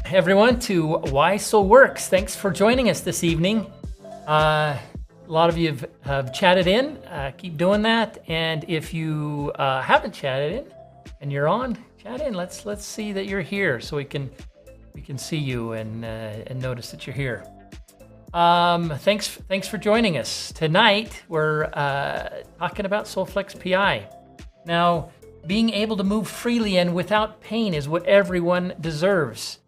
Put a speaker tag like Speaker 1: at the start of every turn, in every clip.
Speaker 1: Hey everyone, to Why Solle Works. Thanks for joining us this evening. A lot of you have chatted in. Keep doing that. And if you haven't chatted in and you're on, chat in. Let's see that you're here so we can see you and notice that you're here. Thanks for joining us tonight. We're talking about SolleFlexPI. Now, being able to move freely and without pain is what everyone deserves.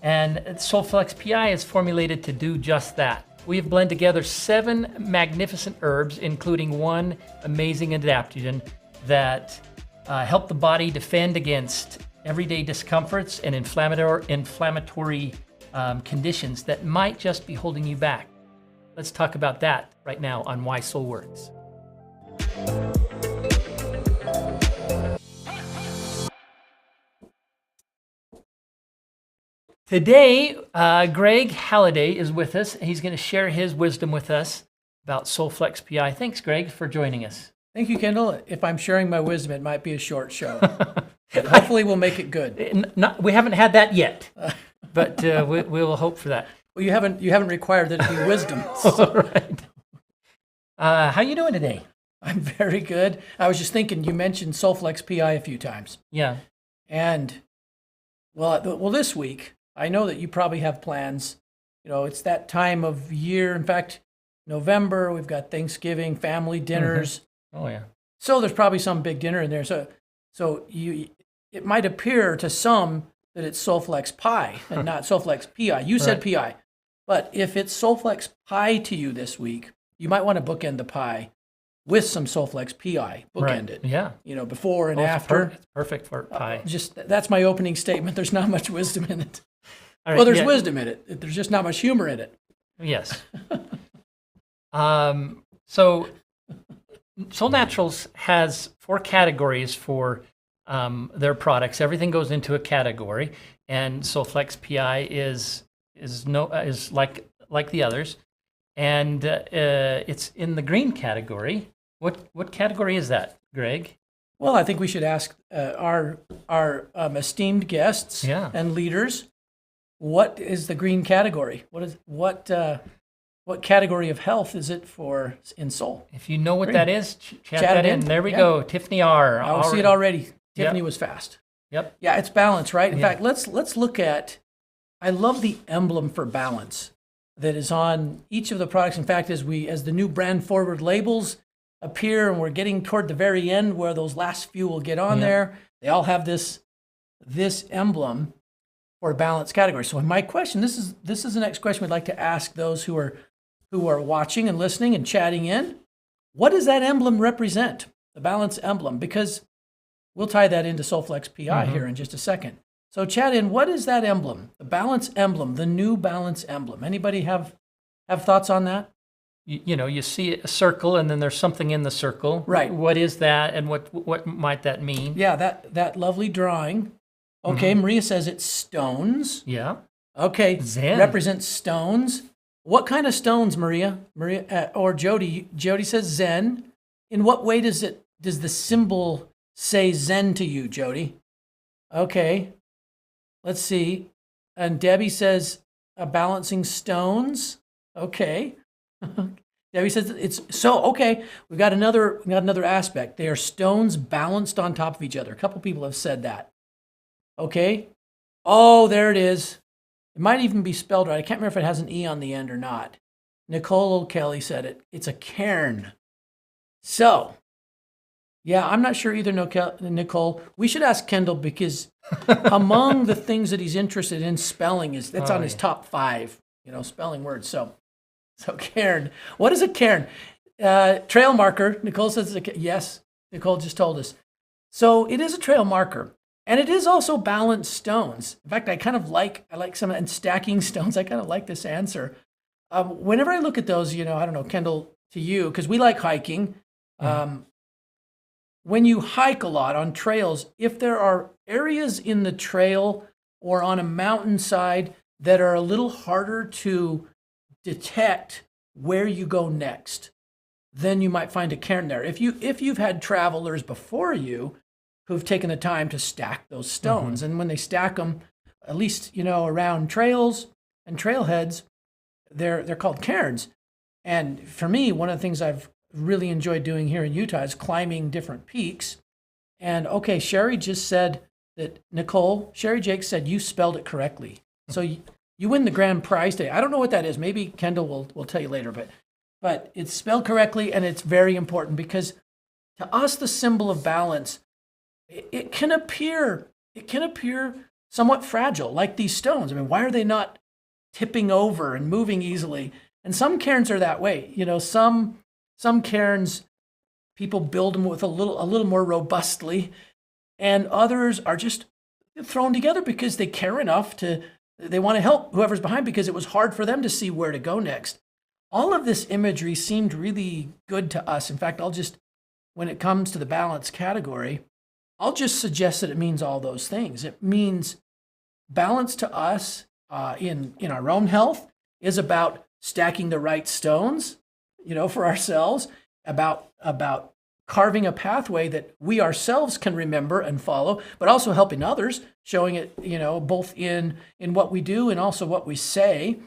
Speaker 1: And SolleFlexPI is formulated to do just that. We have blended together 7 magnificent herbs, including 1 amazing adaptogen that help the body defend against everyday discomforts and inflammatory conditions that might just be holding you back. Let's talk about that right now on Why Solle Works. Today, Greg Halliday is with us. He's going to share his wisdom with us about SolleFlexPI. Thanks, Greg, for joining us.
Speaker 2: Thank you, Kendall. If I'm sharing my wisdom, it might be a short show. Hopefully, we'll make it good.
Speaker 1: We haven't had that yet, but we will hope for that.
Speaker 2: Well, you haven't required that it be wisdom.
Speaker 1: All right. How you doing today?
Speaker 2: I'm very good. I was just thinking, you mentioned SolleFlexPI a few times.
Speaker 1: Yeah.
Speaker 2: And well, this week, I know that you probably have plans. You know, it's that time of year. In fact, November, we've got Thanksgiving, family dinners.
Speaker 1: Mm-hmm. Oh, yeah.
Speaker 2: So there's probably some big dinner in there. So it might appear to some that it's SolleFlexPI and not SolleFlexPI. You said PI. But if it's SolleFlexPI to you this week, you might want to bookend the pie with some SolleFlexPI. Bookend it.
Speaker 1: Yeah.
Speaker 2: You know, before and after.
Speaker 1: It's perfect for pie.
Speaker 2: That's my opening statement. There's not much wisdom in it.
Speaker 1: Right,
Speaker 2: well, there's wisdom in it. There's just not much humor in it.
Speaker 1: Yes. So Solle Naturals has 4 categories for their products. Everything goes into a category, and SolleFlexPI is like the others, and it's in the green category. What category is that, Greg?
Speaker 2: Well, I think we should ask our esteemed guests and leaders. What is the green category? What category of health is it for in Solle?
Speaker 1: If you know what green. That is, chat that in. There we go. Tiffany R.
Speaker 2: I see it already. Tiffany was fast.
Speaker 1: Yep.
Speaker 2: Yeah, it's balance, right? In fact, let's look at. I love the emblem for balance that is on each of the products. In fact, as the new brand forward labels appear, and we're getting toward the very end where those last few will get on there, they all have this emblem for balance category. So my question, this is the next question we'd like to ask those who are watching and listening and chatting in. What does that emblem represent? The balance emblem, because we'll tie that into SolleFlexPI here in just a second. So chat in, what is that emblem? The balance emblem, the new balance emblem. Anybody have thoughts on that?
Speaker 1: You know, you see a circle and then there's something in the circle.
Speaker 2: Right.
Speaker 1: What is that and what might that mean?
Speaker 2: Yeah, that lovely drawing. Okay, Maria says it's stones.
Speaker 1: Yeah.
Speaker 2: Okay,
Speaker 1: Zen.
Speaker 2: Represents stones. What kind of stones, Maria? Or Jody? Jody says Zen. In what way does the symbol say Zen to you, Jody? Okay, let's see. And Debbie says balancing stones. Okay. Debbie says it's so okay. We got another aspect. They are stones balanced on top of each other. A couple people have said that. Okay. Oh, there it is. It might even be spelled right. I can't remember if it has an E on the end or not. Nicole Kelly said it. It's a cairn. So, yeah, I'm not sure either, Nicole. We should ask Kendall because among the things that he's interested in, spelling that's on his top 5, spelling words. So cairn. What is a cairn? Trail marker. Nicole says yes. Nicole just told us. So it is a trail marker. And it is also balanced stones. In fact, I like some, and stacking stones. I kind of like this answer. Whenever I look at those, I don't know, Kendall, to you, because we like hiking. When you hike a lot on trails, if there are areas in the trail or on a mountainside that are a little harder to detect where you go next, then you might find a cairn there. If you've had travelers before you who've taken the time to stack those stones, and when they stack them, at least around trails and trailheads, they're called cairns. And for me, one of the things I've really enjoyed doing here in Utah is climbing different peaks. And okay, Sherry just said that Sherry Jake said you spelled it correctly. So you win the grand prize today. I don't know what that is. Maybe Kendall will tell you later, but it's spelled correctly, and it's very important because to us, the symbol of balance, it can appear somewhat fragile, like these stones. I mean, why are they not tipping over and moving easily? And some cairns are that way. Some cairns, people build them with a little more robustly, and others are just thrown together because they care enough they want to help whoever's behind because it was hard for them to see where to go next. All of this imagery seemed really good to us. In fact, when it comes to the balance category, I'll just suggest that it means all those things. It means balance to us in our own health is about stacking the right stones, for ourselves, about carving a pathway that we ourselves can remember and follow, but also helping others, showing it, both in what we do and also what we say.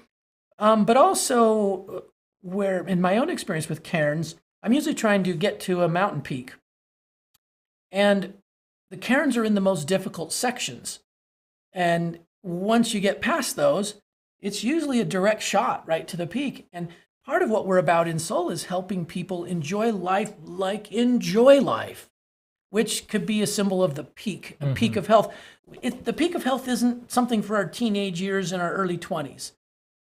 Speaker 2: But also where, in my own experience with cairns, I'm usually trying to get to a mountain peak. And the cairns are in the most difficult sections. And once you get past those, it's usually a direct shot right to the peak. And part of what we're about in Solle is helping people enjoy life like enjoy life, which could be a symbol of the peak, a peak of health. The peak of health isn't something for our teenage years and our early 20s.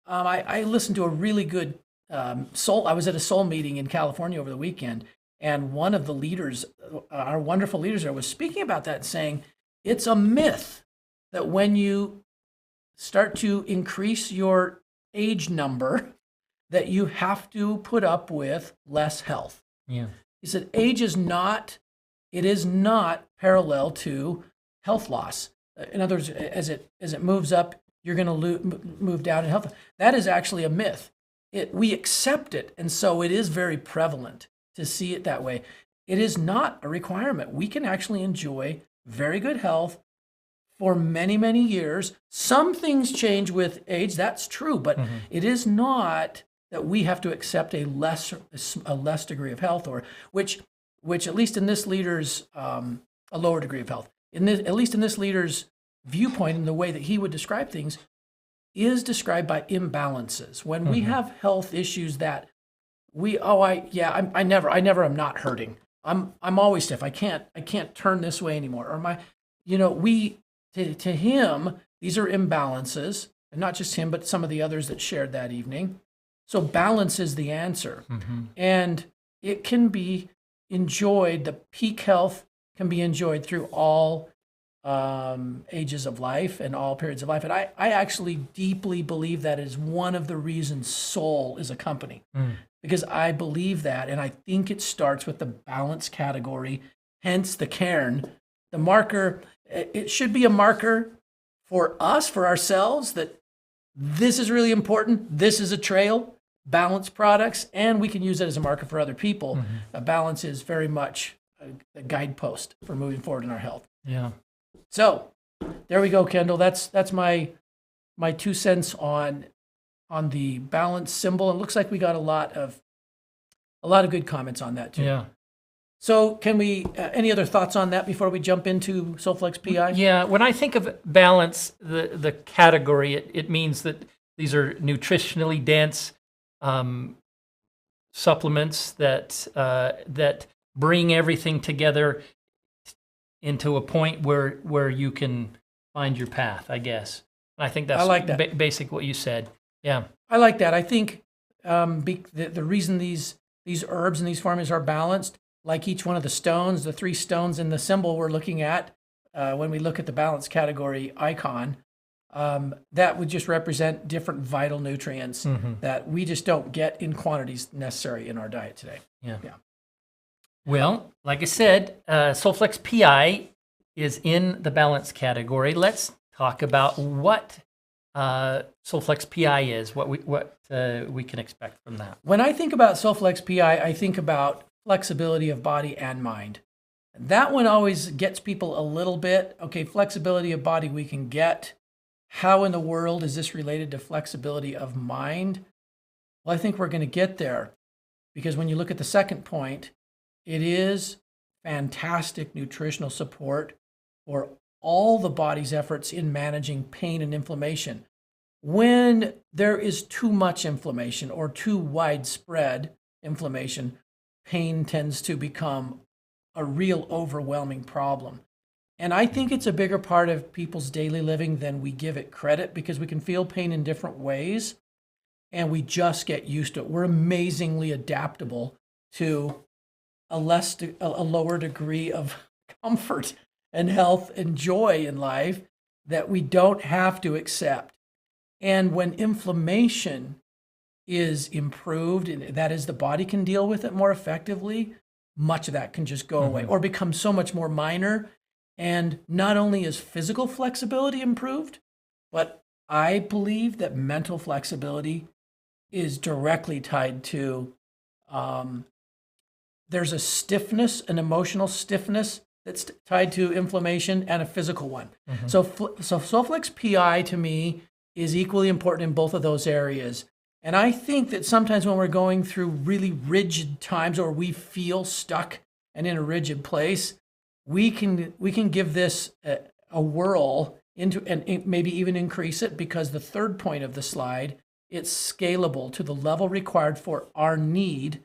Speaker 2: I listened to a really good Solle. I was at a Solle meeting in California over the weekend, and one of the leaders, our wonderful leaders there, was speaking about that, saying it's a myth that when you start to increase your age number, that you have to put up with less health.
Speaker 1: Yeah.
Speaker 2: He said age is not parallel to health loss. In other words, as it moves up, you're going to move down in health. That is actually a myth. We accept it, and so it is very prevalent to see it that way. It is not a requirement. We can actually enjoy very good health for many, many years. Some things change with age, that's true, but it is not that we have to accept a less degree of health, or which at least in this leader's a lower degree of health. At least in this leader's viewpoint, in the way that he would describe things, is described by imbalances. When we have health issues that I never am not hurting. I'm always stiff. I can't turn this way anymore. Or to him, these are imbalances, and not just him, but some of the others that shared that evening. So balance is the answer. And it can be enjoyed, the peak health can be enjoyed through all ages of life and all periods of life. And I actually deeply believe that is one of the reasons Solle is a company, because I believe that, and I think it starts with the balance category, hence the cairn. The marker, it should be a marker for us, for ourselves, that this is really important. This is a trail, balance products, and we can use it as a marker for other people. Balance is very much a guidepost for moving forward in our health.
Speaker 1: Yeah.
Speaker 2: So there we go, Kendall. That's my 2 cents on the balance symbol. It looks like we got a lot of good comments on that too.
Speaker 1: Yeah.
Speaker 2: So can we, any other thoughts on that before we jump into SolleFlexPI?
Speaker 1: Yeah, when I think of balance, the category, it means that these are nutritionally dense supplements that bring everything together into a point where you can find your path, I guess. I think that's basic what you said. Yeah. I
Speaker 2: like that. I think the reason these herbs and these formulas are balanced, like each one of the stones, the 3 stones in the symbol we're looking at, when we look at the balance category icon, that would just represent different vital nutrients that we just don't get in quantities necessary in our diet today.
Speaker 1: Yeah. Well, like I said, SolleFlexPI is in the balance category. Let's talk about what SolleFlexPI is, what we can expect from that.
Speaker 2: When I think about SolleFlexPI, I think about flexibility of body and mind. That one always gets people a little bit. Okay, flexibility of body we can get. How in the world is this related to flexibility of mind? Well, I think we're going to get there, because when you look at the second point, it is fantastic nutritional support for all the body's efforts in managing pain and inflammation. When there is too much inflammation or too widespread inflammation, pain tends to become a real overwhelming problem. And I think it's a bigger part of people's daily living than we give it credit, because we can feel pain in different ways and we just get used to it. We're amazingly adaptable to a lower degree of comfort and health and joy in life that we don't have to accept. And when inflammation is improved, and that is, the body can deal with it more effectively, much of that can just go away or become so much more minor. And not only is physical flexibility improved, but I believe that mental flexibility is directly tied to, there's a stiffness, an emotional stiffness that's tied to inflammation, and a physical one. So SolleFlexPI to me is equally important in both of those areas. And I think that sometimes when we're going through really rigid times, or we feel stuck and in a rigid place, we can give this a whirl into, and maybe even increase it, because the third point of the slide, it's scalable to the level required for our need,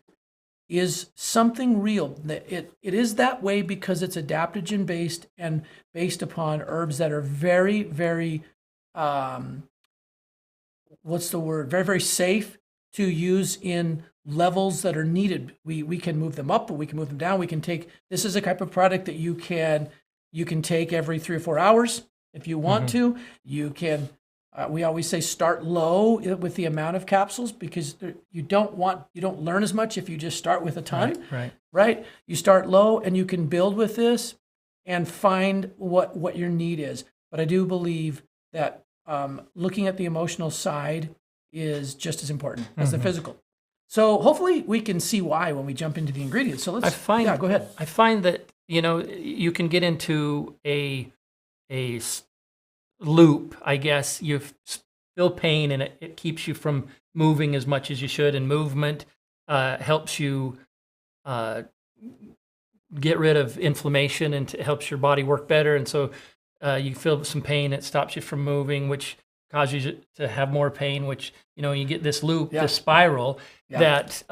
Speaker 2: is something real. It is that way because it's adaptogen based and based upon herbs that are very, very, very, very safe to use in levels that are needed. We can move them up, or we can move them down. We can take, this is a type of product that you can take every 3 or 4 hours if you want to. You can, we always say start low with the amount of capsules, because you don't learn as much if you just start with a ton. Right? You start low and you can build with this and find what your need is. But I do believe that looking at the emotional side is just as important as the physical. So hopefully we can see why when we jump into the ingredients. So go ahead.
Speaker 1: I find that, you can get into a loop, I guess. You feel pain and it keeps you from moving as much as you should, and movement helps you get rid of inflammation, and helps your body work better. And so you feel some pain, it stops you from moving, which causes you to have more pain, which, you get this loop, this spiral that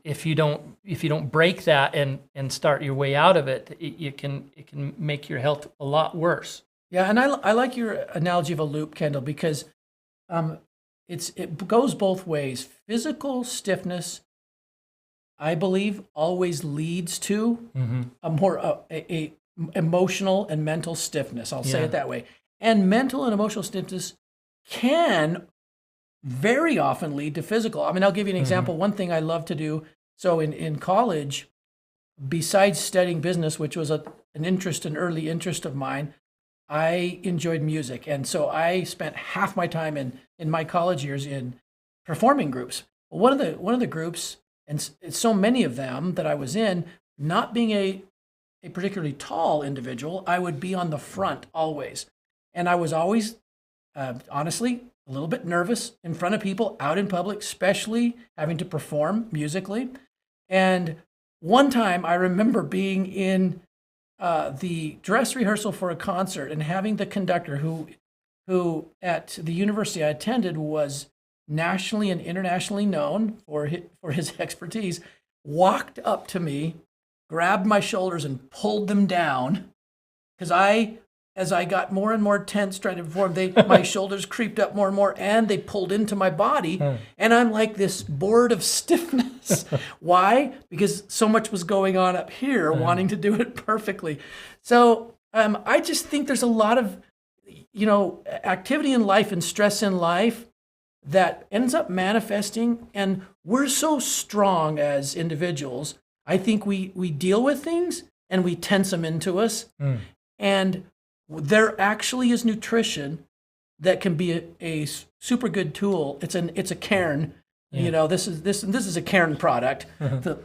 Speaker 1: if you don't break that and start your way out of it, it can make your health a lot worse.
Speaker 2: Yeah, and I like your analogy of a loop, Kendall, because it goes both ways. Physical stiffness, I believe, always leads to a more a emotional and mental stiffness. I'll say it that way. And mental and emotional stiffness can very often lead to physical. I mean, I'll give you an example. One thing I love to do. So in college, besides studying business, which was an early interest of mine, I enjoyed music. And so I spent half my time in my college years in performing groups. One of the groups, and so many of them that I was in, not being a particularly tall individual, I would be on the front always. And I was always, honestly, a little bit nervous in front of people out in public, especially having to perform musically. And one time I remember being in the dress rehearsal for a concert, and having the conductor, who at the university I attended was nationally and internationally known for his expertise, walked up to me, grabbed my shoulders and pulled them down, because as I got more and more tense trying to perform, my shoulders creeped up more and more, and they pulled into my body, and I'm like this board of stiffness. Why? Because so much was going on up here, wanting to do it perfectly. So I just think there's a lot of, activity in life and stress in life that ends up manifesting, and we're so strong as individuals. I think we deal with things and we tense them into us, and there actually is nutrition that can be a super good tool. It's a cairn. You know, this is a cairn product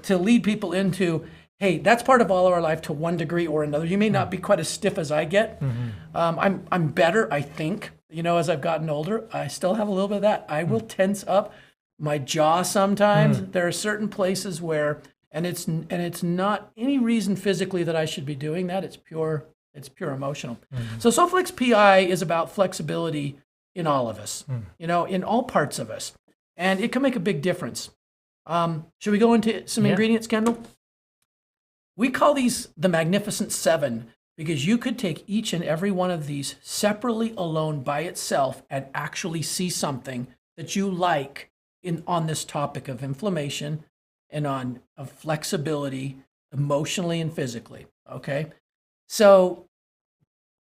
Speaker 2: to lead people into, hey, that's part of all of our life to one degree or another. You may not be quite as stiff as I get. I'm better, I think. You know, as I've gotten older, I still have a little bit of that. I will tense up my jaw sometimes. There are certain places where, and it's not any reason physically that I should be doing that. It's pure emotional. So SolleFlexPI is about flexibility in all of us, you know, in all parts of us. And it can make a big difference. Should we go into some ingredients, Kendall? We call these the Magnificent Seven because you could take each and every one of these separately alone by itself and actually see something that you like on this topic of inflammation and of flexibility emotionally and physically, okay? So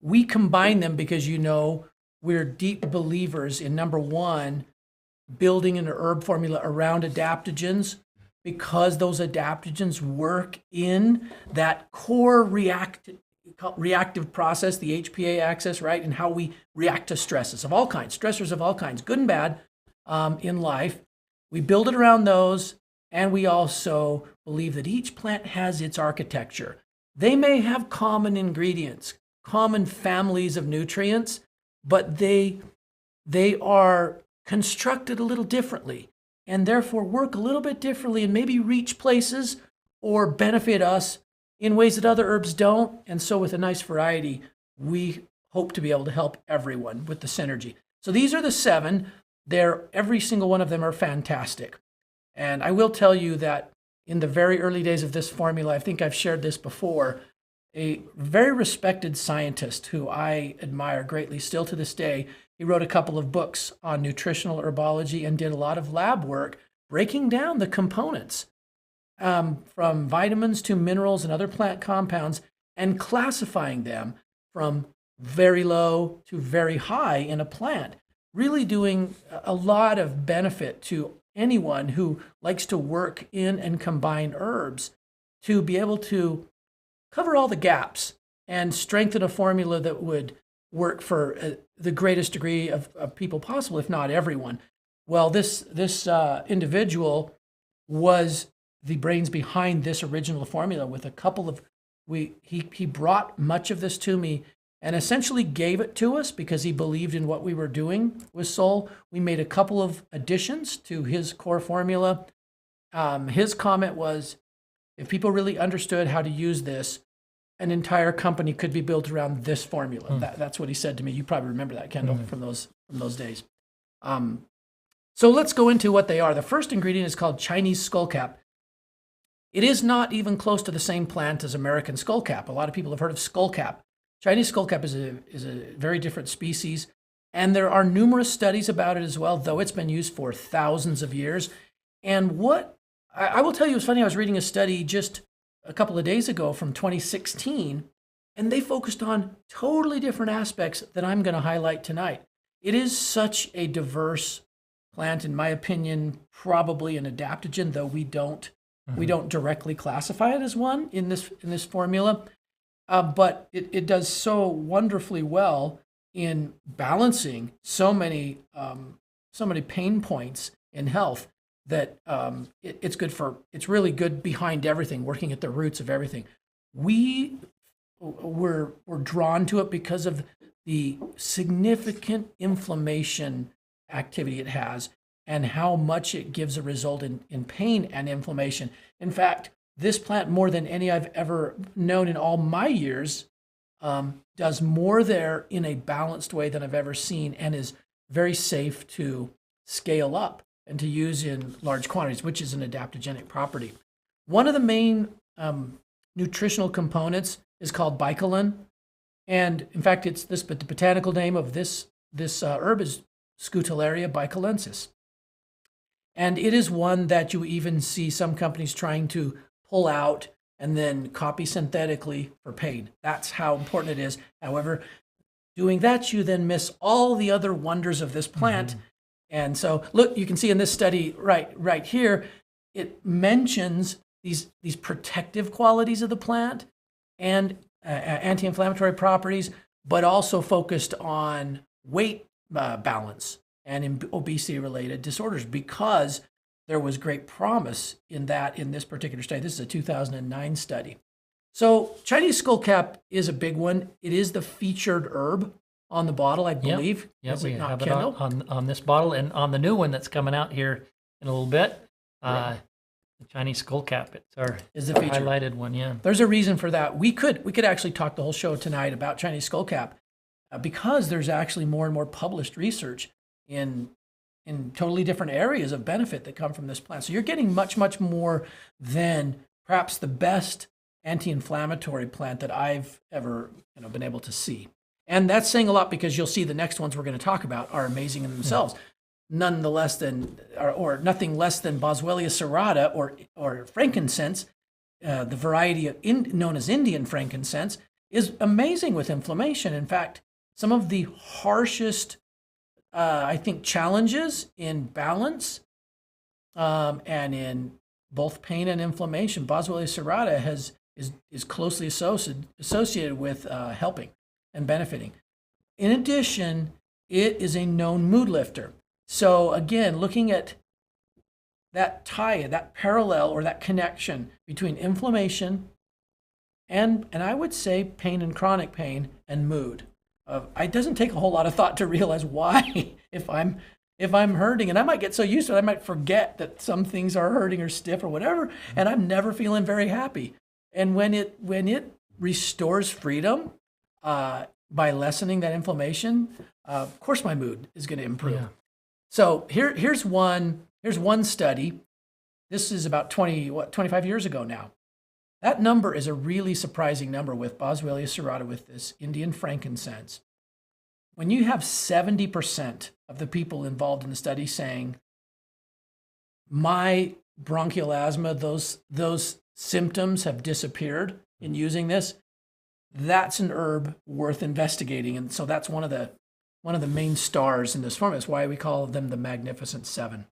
Speaker 2: we combine them because, you know, we're deep believers in, number one, building an herb formula around adaptogens, because those adaptogens work in that core reactive process, the HPA axis, right? And how we react to stresses of all kinds, stressors of all kinds, good and bad, in life. We build it around those, and we also believe that each plant has its architecture. They may have common ingredients, common families of nutrients, but they are constructed a little differently and therefore work a little bit differently and maybe reach places or benefit us in ways that other herbs don't. And so with a nice variety, we hope to be able to help everyone with the synergy. So these are the seven. Every single one of them are fantastic. And I will tell you that in the very early days of this formula, I think I've shared this before, a very respected scientist who I admire greatly still to this day, he wrote a couple of books on nutritional herbology and did a lot of lab work breaking down the components from vitamins to minerals and other plant compounds and classifying them from very low to very high in a plant, really doing a lot of benefit to anyone who likes to work in and combine herbs to be able to cover all the gaps and strengthen a formula that would work for the greatest degree of people possible, if not everyone. Well, this individual was the brains behind this original formula with a couple of, he brought much of this to me and essentially gave it to us because he believed in what we were doing with Solle. We made a couple of additions to his core formula. His comment was, if people really understood how to use this, an entire company could be built around this formula. That's what he said to me. You probably remember that, Kendall, from those days. So let's go into what they are. The first ingredient is called Chinese skullcap. It is not even close to the same plant as American skullcap. A lot of people have heard of skullcap. Chinese skullcap is a very different species, and there are numerous studies about it as well, though it's been used for thousands of years. And what I will tell you, it's funny, I was reading a study just a couple of days ago from 2016, and they focused on totally different aspects that I'm going to highlight tonight. It is such a diverse plant, in my opinion, probably an adaptogen, though we don't directly classify it as one in this formula. But it does so wonderfully well in balancing so many pain points in health that it's really good behind everything, working at the roots of everything. We're drawn to it because of the significant inflammation activity it has and how much it gives a result in pain and inflammation. In fact, this plant, more than any I've ever known in all my years, does more there in a balanced way than I've ever seen, and is very safe to scale up and to use in large quantities, which is an adaptogenic property. One of the main nutritional components is called bicolin. And in fact, but the botanical name of this herb is Scutellaria bicolensis. And it is one that you even see some companies trying to pull out and then copy synthetically for pain. That's how important it is. However, doing that, you then miss all the other wonders of this plant. And so, look, you can see in this study right here, it mentions these protective qualities of the plant and anti-inflammatory properties, but also focused on weight balance and in obesity-related disorders, because there was great promise in this particular study. This is a 2009 study. So Chinese skullcap is a big one. It is the featured herb on the bottle, I believe.
Speaker 1: Yep, we have it on this bottle, and on the new one that's coming out here in a little bit. The Chinese skullcap. It's the highlighted one. Yeah.
Speaker 2: There's a reason for that. We could actually talk the whole show tonight about Chinese skullcap because there's actually more and more published research in totally different areas of benefit that come from this plant. So you're getting much, much more than perhaps the best anti-inflammatory plant that I've ever been able to see. And that's saying a lot because you'll see the next ones we're going to talk about are amazing in themselves. Nonetheless than, or nothing less than Boswellia serrata or frankincense, the variety known as Indian frankincense, is amazing with inflammation. In fact, some of the harshest, I think, challenges in balance and in both pain and inflammation, Boswellia serrata is closely associated with helping and benefiting. In addition, it is a known mood lifter. So again, looking at that tie, that parallel or that connection between inflammation and I would say pain and chronic pain and mood. It doesn't take a whole lot of thought to realize why if I'm hurting, and I might get so used to it, I might forget that some things are hurting or stiff or whatever, and I'm never feeling very happy. And when it restores freedom by lessening that inflammation, of course my mood is going to improve. Yeah. So here's one study. This is about 25 years ago now. That number is a really surprising number with Boswellia serrata, with this Indian frankincense. When you have 70% of the people involved in the study saying, my bronchial asthma, those symptoms have disappeared in using this, that's an herb worth investigating. And so that's one of the main stars in this format. That's why we call them the Magnificent Seven.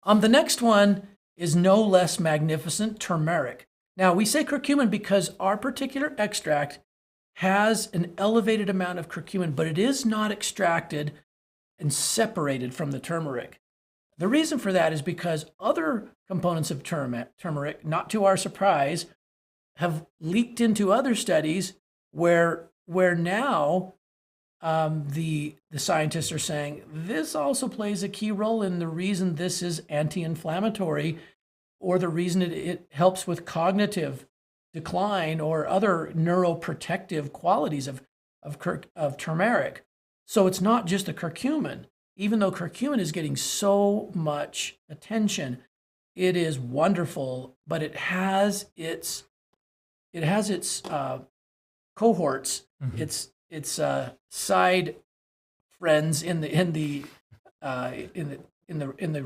Speaker 2: The next one is no less magnificent, turmeric. Now, we say curcumin because our particular extract has an elevated amount of curcumin, but it is not extracted and separated from the turmeric. The reason for that is because other components of turmeric, not to our surprise, have leaked into other studies where now the scientists are saying this also plays a key role in the reason this is anti-inflammatory, or the reason it helps with cognitive decline or other neuroprotective qualities of turmeric. So it's not just the curcumin. Even though curcumin is getting so much attention, it is wonderful, but it has its cohorts, its side friends in the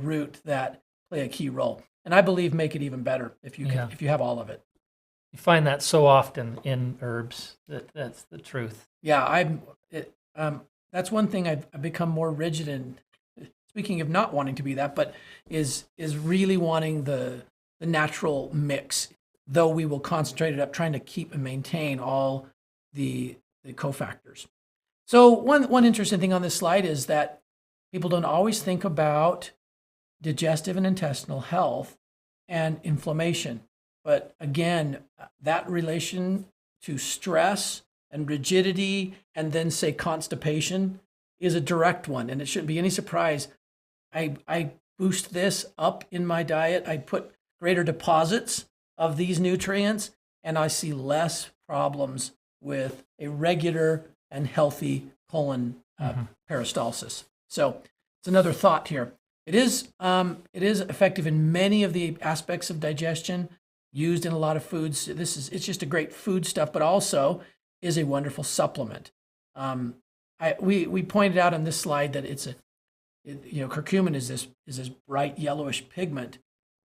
Speaker 2: root that play a key role, and I believe make it even better if you have all of it.
Speaker 1: You find that so often in herbs. That's the truth.
Speaker 2: Yeah, that's one thing I've become more rigid in. Speaking of not wanting to be that, but is really wanting the natural mix. Though we will concentrate it up, trying to keep and maintain all the cofactors. So one interesting thing on this slide is that people don't always think about digestive and intestinal health and inflammation. But again, that relation to stress and rigidity and then say constipation is a direct one. And it shouldn't be any surprise. I boost this up in my diet. I put greater deposits of these nutrients, and I see less problems with a regular and healthy colon peristalsis. So it's another thought here. It is effective in many of the aspects of digestion, used in a lot of foods. It's just a great food stuff, but also is a wonderful supplement. We pointed out on this slide that curcumin is this bright yellowish pigment,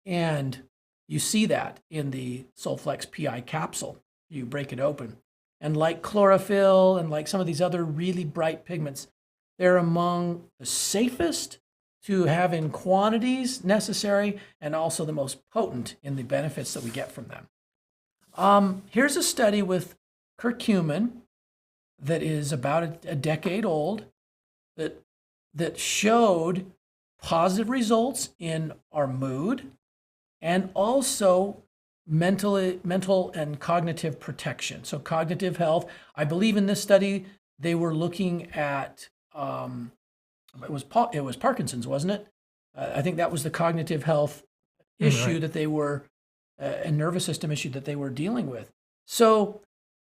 Speaker 2: and you see that in the SolleFlexPI capsule. You break it open, and like chlorophyll and like some of these other really bright pigments, they're among the safest to have in quantities necessary, and also the most potent in the benefits that we get from them. Here's a study with curcumin that is about a decade old. that showed positive results in our mood and also mental and cognitive protection. So cognitive health. I believe in this study they were looking at it was Parkinson's, wasn't it? I think that was the cognitive health issue
Speaker 1: Right.
Speaker 2: that they were and nervous system issue that they were dealing with. So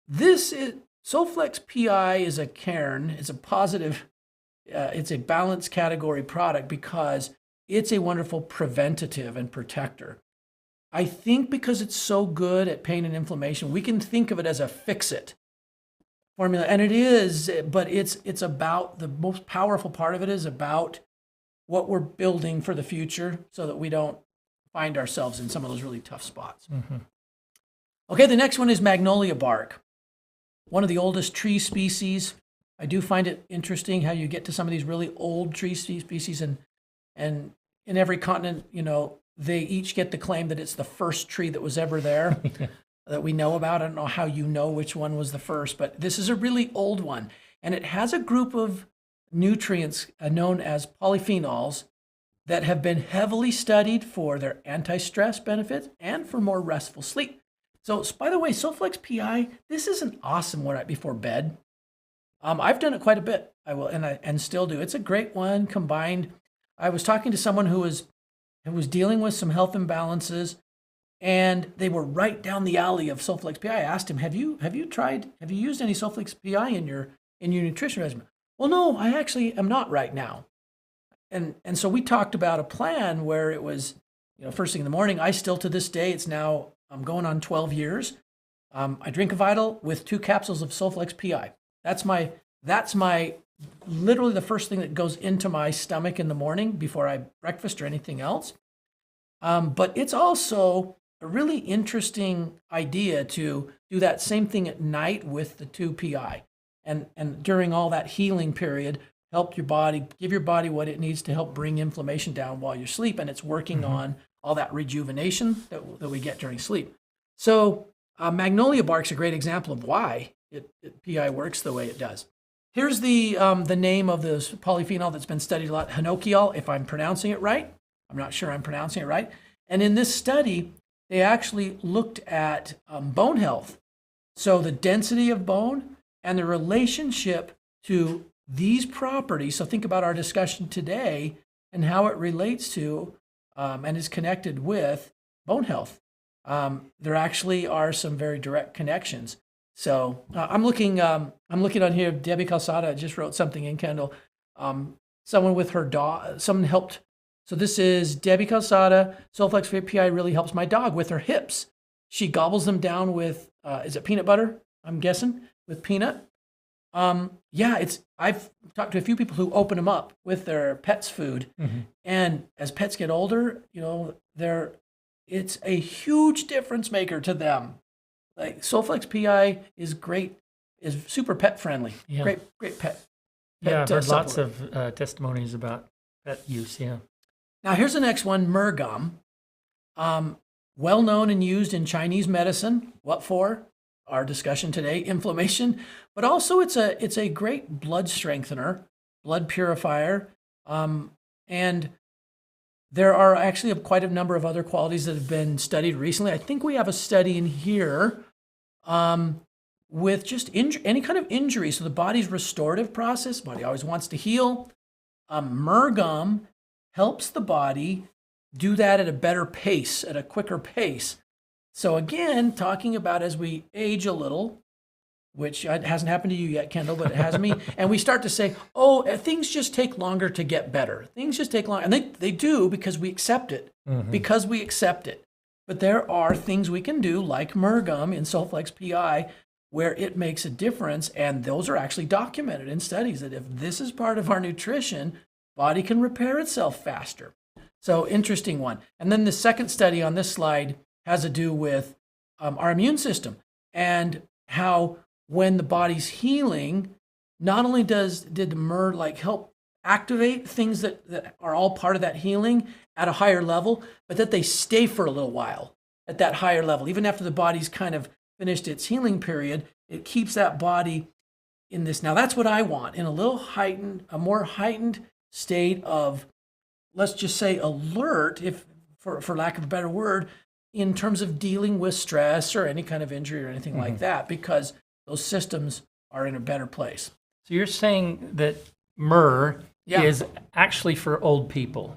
Speaker 2: this is SolleFlexPI is a cairn. It's a positive. It's a balanced category product because it's a wonderful preventative and protector. I think because it's so good at pain and inflammation, we can think of it as a fix-it formula, and it is. But it's about the most powerful part of it is about what we're building for the future, so that we don't find ourselves in some of those really tough spots.
Speaker 1: Mm-hmm.
Speaker 2: Okay, the next one is magnolia bark, one of the oldest tree species. I do find it interesting how you get to some of these really old tree species, and in every continent, they each get the claim that it's the first tree that was ever there that we know about. I don't know how you know which one was the first, but this is a really old one, and it has a group of nutrients known as polyphenols that have been heavily studied for their anti-stress benefits and for more restful sleep. So, by the way, SolleFlexPI, this is an awesome one right before bed. I've done it quite a bit. I will, and still do. It's a great one combined. I was talking to someone who was dealing with some health imbalances, and they were right down the alley of SolleFlexPI. I asked him, "Have you used any SolleFlexPI in your nutrition regimen?" Well, no, I actually am not right now. And so we talked about a plan where it was, first thing in the morning. I still, to this day, I'm going on 12 years. I drink a Vital with 2 capsules of SolleFlexPI. That's my literally the first thing that goes into my stomach in the morning before I breakfast or anything else. But it's also a really interesting idea to do that same thing at night with the 2 PI. And during all that healing period, help your body, give your body what it needs to help bring inflammation down while you sleep. And it's working on all that rejuvenation that we get during sleep. So magnolia bark's a great example of why PI works the way it does. Here's the name of this polyphenol that's been studied a lot, hinokiol, if I'm pronouncing it right. I'm not sure I'm pronouncing it right. And in this study, they actually looked at bone health. So the density of bone and the relationship to these properties. So think about our discussion today and how it relates to and is connected with bone health. There actually are some very direct connections. So I'm looking on here. Debbie Calzada just wrote something in Kendall. Someone with her dog, someone helped. So this is Debbie Calzada. SolleFlexPI really helps my dog with her hips. She gobbles them down with, is it peanut butter? I'm guessing with peanut. I've talked to a few people who open them up with their pets' food, and as pets get older, it's a huge difference maker to them. Like SolleFlexPI is great, is super pet friendly. Yeah. Great pet.
Speaker 1: Yeah, I've heard lots of testimonies about pet use. Yeah.
Speaker 2: Now here's the next one, myrgum. Well known and used in Chinese medicine. What for? Our discussion today, inflammation, but also it's a great blood strengthener, blood purifier, and there are actually quite a number of other qualities that have been studied recently. I think we have a study in here with just any kind of injury. So the body's restorative process, body always wants to heal. Myrgum helps the body do that at a better pace, at a quicker pace. So again, talking about as we age a little, which hasn't happened to you yet, Kendall, but it has me, and we start to say, oh, things just take longer to get better. Things just take longer. And they do because we accept it, because we accept it. But there are things we can do like myrgum in SolleFlexPI where it makes a difference, and those are actually documented in studies that if this is part of our nutrition, body can repair itself faster. So interesting one. And then the second study on this slide has to do with our immune system and how when the body's healing, not only did the myrrh help activate things that are all part of that healing at a higher level, but that they stay for a little while at that higher level. Even after the body's kind of finished its healing period, it keeps that body in this. Now that's what I want, in a more heightened state of, let's just say, alert, if for lack of a better word, in terms of dealing with stress or any kind of injury or anything like that, because those systems are in a better place.
Speaker 1: So you're saying that myrrh is actually for old people?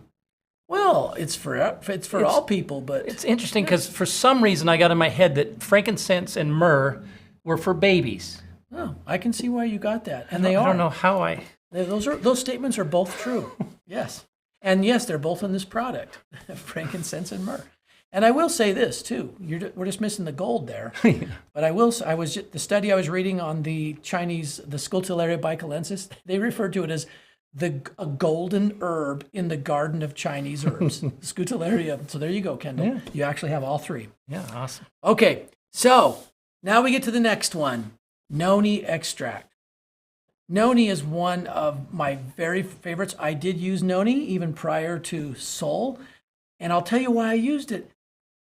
Speaker 2: Well, it's for all people, but
Speaker 1: it's interesting because for some reason I got in my head that frankincense and myrrh were for babies.
Speaker 2: Oh, I can see why you got that, and
Speaker 1: I don't know how
Speaker 2: those statements are both true. Yes, and yes, they're both in this product, frankincense and myrrh. And I will say this too: we're just missing the gold there. But the study I was reading on the Chinese, the Scutellaria bicalensis, they referred to it as a golden herb in the garden of Chinese herbs, Scutellaria. So there you go, Kendall. Yeah. You actually have all three.
Speaker 1: Yeah, awesome.
Speaker 2: Okay, so now we get to the next one, noni extract. Noni is one of my very favorites. I did use noni even prior to Solle, and I'll tell you why I used it.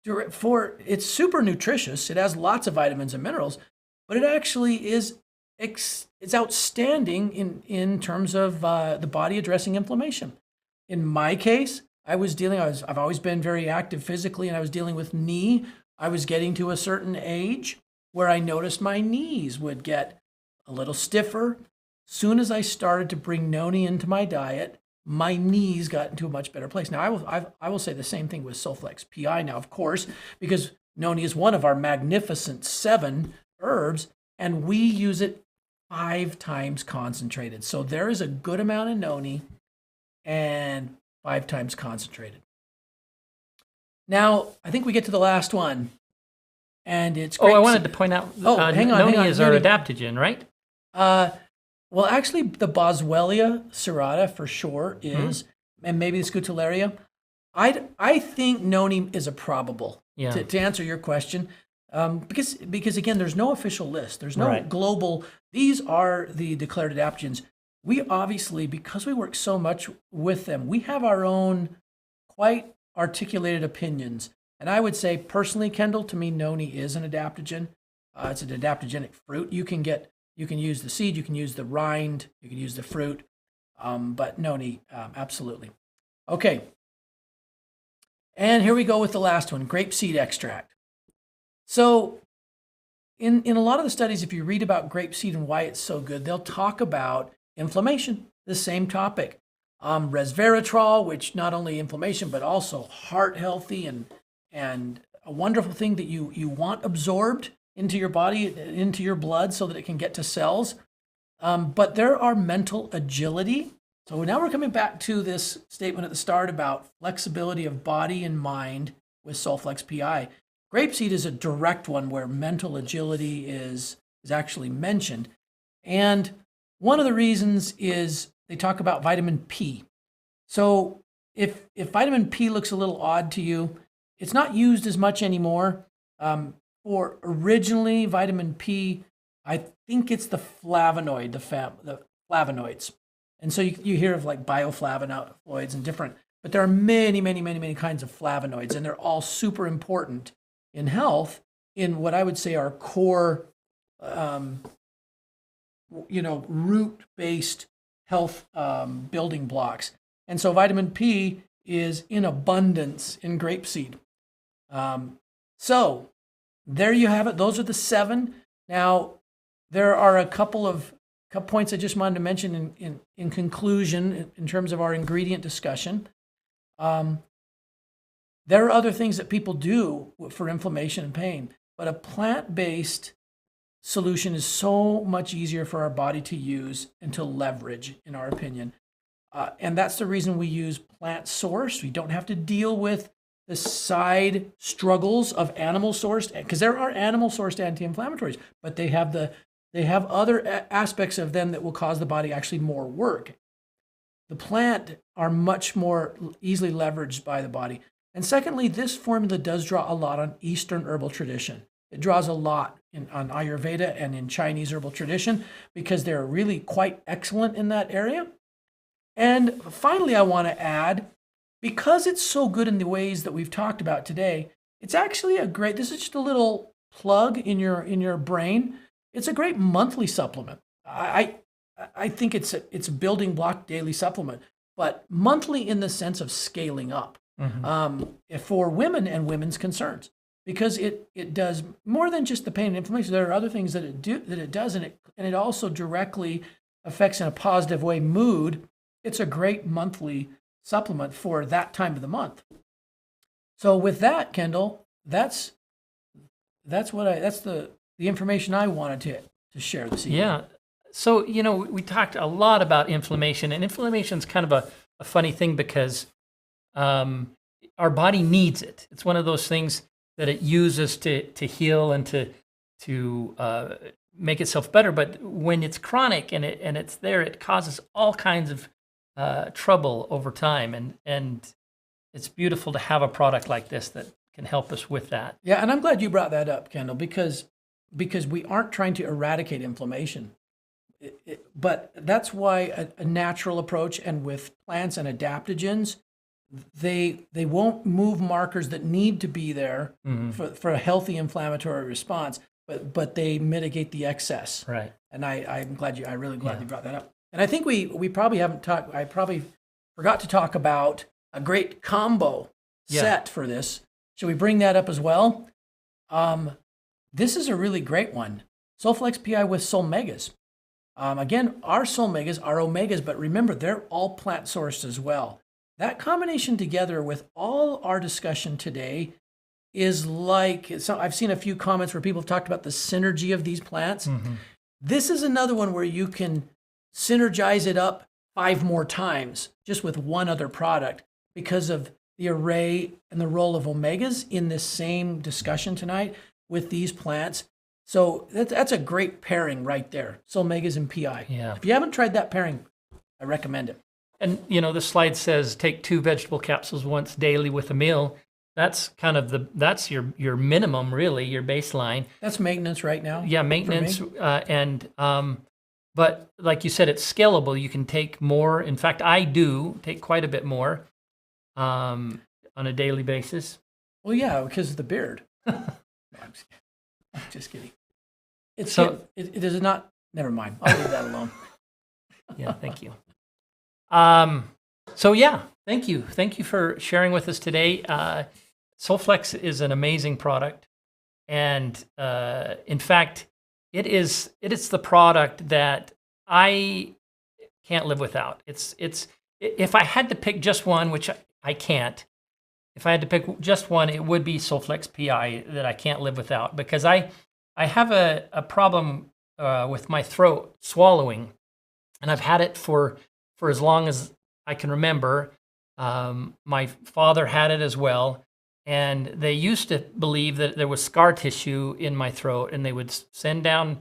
Speaker 2: It's super nutritious. It has lots of vitamins and minerals, but it actually is it's outstanding in terms of the body addressing inflammation. In my case, I've always been very active physically, and I was dealing with knee. I was getting to a certain age where I noticed my knees would get a little stiffer. Soon as I started to bring noni into my diet, my knees got into a much better place. Now, I will say the same thing with SolleFlexPI now, of course, because noni is one of our magnificent 7 herbs, and we use it 5 times concentrated. So there is a good amount of noni and 5 times concentrated. Now, I think we get to the last one, and it's
Speaker 1: I wanted to point out,
Speaker 2: hang on.
Speaker 1: Noni is our adaptogen, right?
Speaker 2: Well, actually, the Boswellia serrata for sure is, and maybe the Scutellaria. I think noni is a probable, to answer your question. Because again, there's no official list. There's no global, these are the declared adaptogens. We obviously, because we work so much with them, we have our own quite articulated opinions. And I would say personally, Kendall, to me, noni is an adaptogen. It's an adaptogenic fruit. You can use the seed, you can use the rind, you can use the fruit, but noni, absolutely. Okay. And here we go with the last one, grapeseed extract. So in a lot of the studies, if you read about grapeseed and why it's so good, they'll talk about inflammation, the same topic. Resveratrol, which not only inflammation, but also heart healthy and a wonderful thing that you want absorbed into your body, into your blood so that it can get to cells. But there are mental agility. So now we're coming back to this statement at the start about flexibility of body and mind with SolleFlexPI. Grapeseed is a direct one where mental agility is actually mentioned. And one of the reasons is they talk about vitamin P. So if vitamin P looks a little odd to you, it's not used as much anymore. For originally vitamin P, I think it's the flavonoid, the flavonoids. And so you hear of like bioflavonoids and different, but there are many, many, many, many kinds of flavonoids, and they're all super important in health, in what I would say are core, root-based health building blocks. And so vitamin P is in abundance in grapeseed. So there you have it. Those are the 7. Now, there are a couple points I just wanted to mention in conclusion in terms of our ingredient discussion. There are other things that people do for inflammation and pain, but a plant-based solution is so much easier for our body to use and to leverage, in our opinion. And that's the reason we use plant-sourced. We don't have to deal with the side struggles of animal-sourced, because there are animal-sourced anti-inflammatories, but they have other aspects of them that will cause the body actually more work. The plant are much more easily leveraged by the body. And secondly, this formula does draw a lot on Eastern herbal tradition. It draws a lot on Ayurveda and in Chinese herbal tradition because they're really quite excellent in that area. And finally, I want to add, because it's so good in the ways that we've talked about today, it's actually this is just a little plug in your brain. It's a great monthly supplement. I I think it's a building block daily supplement, but monthly in the sense of scaling up for women and women's concerns, because it does more than just the pain and inflammation. There are other things that it does, and it also directly affects in a positive way mood. It's a great monthly supplement for that time of the month. So with that, Kendall, that's the information I wanted to share this evening.
Speaker 1: Yeah. So, we talked a lot about inflammation, and inflammation is kind of a funny thing because our body needs it. It's one of those things that it uses to heal and to make itself better. But when it's chronic and it's there, it causes all kinds of trouble over time. And it's beautiful to have a product like this that can help us with that.
Speaker 2: Yeah, and I'm glad you brought that up, Kendall, because we aren't trying to eradicate inflammation. But that's why a natural approach, and with plants and adaptogens, they won't move markers that need to be there for a healthy inflammatory response, but they mitigate the excess.
Speaker 1: Right.
Speaker 2: And I'm really glad you brought that up. And I think we probably haven't talked. I probably forgot to talk about a great combo set for this. Should we bring that up as well? This is a really great one. SolleFlexPI with SolMegas. Again, our SolMegas are omegas, but remember, they're all plant sourced as well. That combination together with all our discussion today is like, so I've seen a few comments where people have talked about the synergy of these plants. This is another one where you can synergize it up 5 more times just with one other product because of the array and the role of omegas in this same discussion tonight with these plants. So that's a great pairing right there. SolMegas and PI.
Speaker 1: Yeah.
Speaker 2: If you haven't tried that pairing, I recommend it.
Speaker 1: And, the slide says take 2 vegetable capsules once daily with a meal. That's kind of that's your minimum, really, your baseline.
Speaker 2: That's maintenance right now.
Speaker 1: Yeah, maintenance. But like you said, it's scalable. You can take more. In fact, I do take quite a bit more on a daily basis.
Speaker 2: Well, yeah, because of the beard. No, I'm just kidding. It's
Speaker 1: so
Speaker 2: it is not. Never mind. I'll leave that alone.
Speaker 1: Yeah, thank you. So yeah, thank you for sharing with us today. SolleFlex is an amazing product, and in fact, it is the product that I can't live without. It's if I had to pick just one, which I can't. If I had to pick just one, it would be SolleFlexPI that I can't live without, because I have a problem with my throat swallowing, and I've had it for as long as I can remember. My father had it as well, and they used to believe that there was scar tissue in my throat, and they would send down,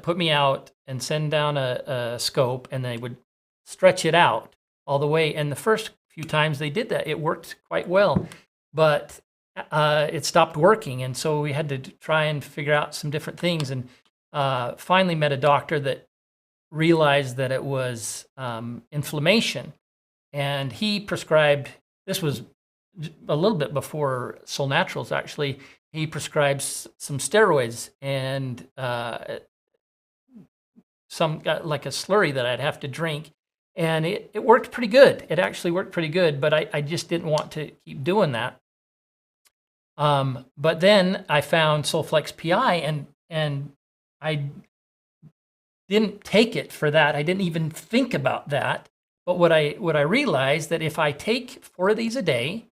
Speaker 1: put me out and send down a scope, and they would stretch it out all the way. And the first few times they did that, it worked quite well, but it stopped working. And so we had to try and figure out some different things, and finally met a doctor that realized that it was inflammation. And he prescribed, this was a little bit before Solle Naturals actually, he prescribed some steroids and some like a slurry that I'd have to drink. And it worked pretty good. It actually worked pretty good, but I just didn't want to keep doing that. But then I found SolleFlexPI, and I didn't take it for that. I didn't even think about that. But what I realized, that if I take 4 of these a day,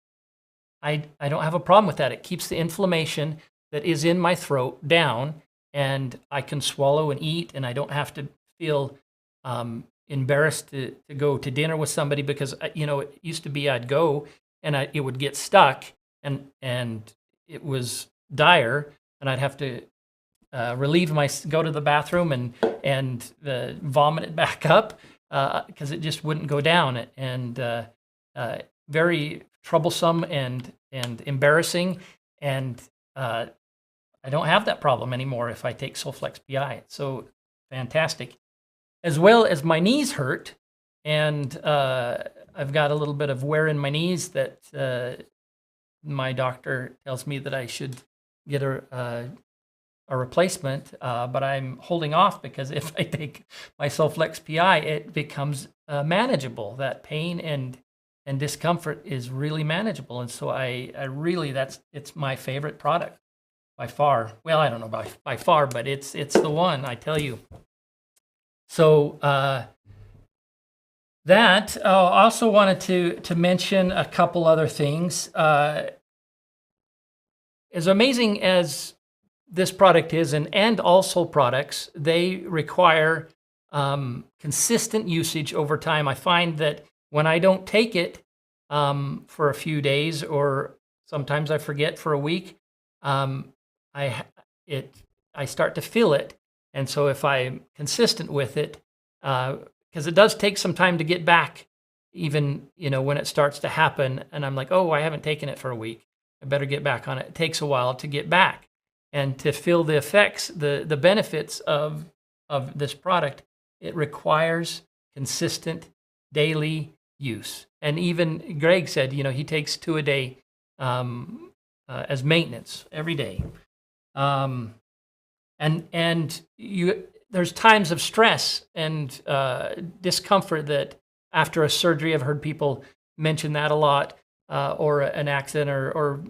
Speaker 1: I don't have a problem with that. It keeps the inflammation that is in my throat down, and I can swallow and eat, and I don't have to feel embarrassed to go to dinner with somebody, because it used to be I'd go and it would get stuck, and it was dire, and I'd have to go to the bathroom and vomit it back up because it just wouldn't go down, and very troublesome and embarrassing, and I don't have that problem anymore if I take SolleFlexPI. It's so fantastic. As well as my knees hurt, and I've got a little bit of wear in my knees that my doctor tells me that I should get a replacement, but I'm holding off because if I take my SolleFlexPI, it becomes manageable. That pain and discomfort is really manageable, and so I really it's my favorite product by far. Well, I don't know by far, but it's the one, I tell you. So that also wanted to mention a couple other things. As amazing as this product is, and also products, they require consistent usage over time. I find that when I don't take it for a few days, or sometimes I forget for a week, I start to feel it. And so if I'm consistent with it, because it does take some time to get back, even when it starts to happen, and I'm like, oh, I haven't taken it for a week, I better get back on it. It takes a while to get back and to feel the effects, the benefits of this product. It requires consistent daily use. And even Greg said, he takes 2 a day as maintenance every day. There's times of stress and discomfort that after a surgery, I've heard people mention that a lot, or an accident, or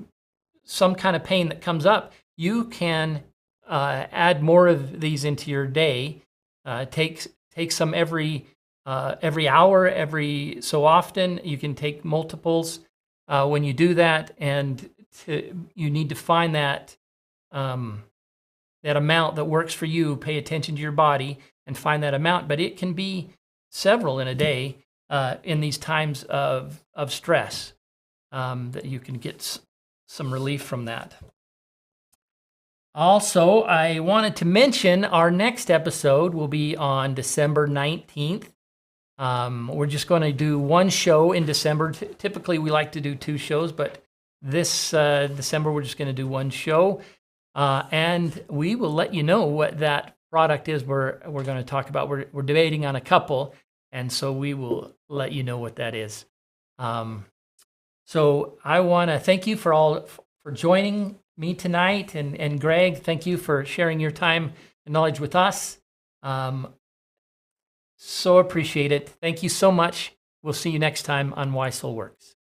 Speaker 1: some kind of pain that comes up. You can add more of these into your day. Take some every hour, every so often. You can take multiples when you do that, and you need to find that amount that works for you. Pay attention to your body and find that amount. But it can be several in a day in these times of stress, that you can get some relief from that. Also, I wanted to mention our next episode will be on December 19th. We're just going to do one show in December. Typically, we like to do 2 shows, but this December, we're just going to do 1 show. And we will let you know what that product is we're going to talk about. We're debating on a couple, and so we will let you know what that is. So I want to thank you for joining me tonight, and Greg, thank you for sharing your time and knowledge with us. So appreciate it. Thank you so much. We'll see you next time on Why Solle Works.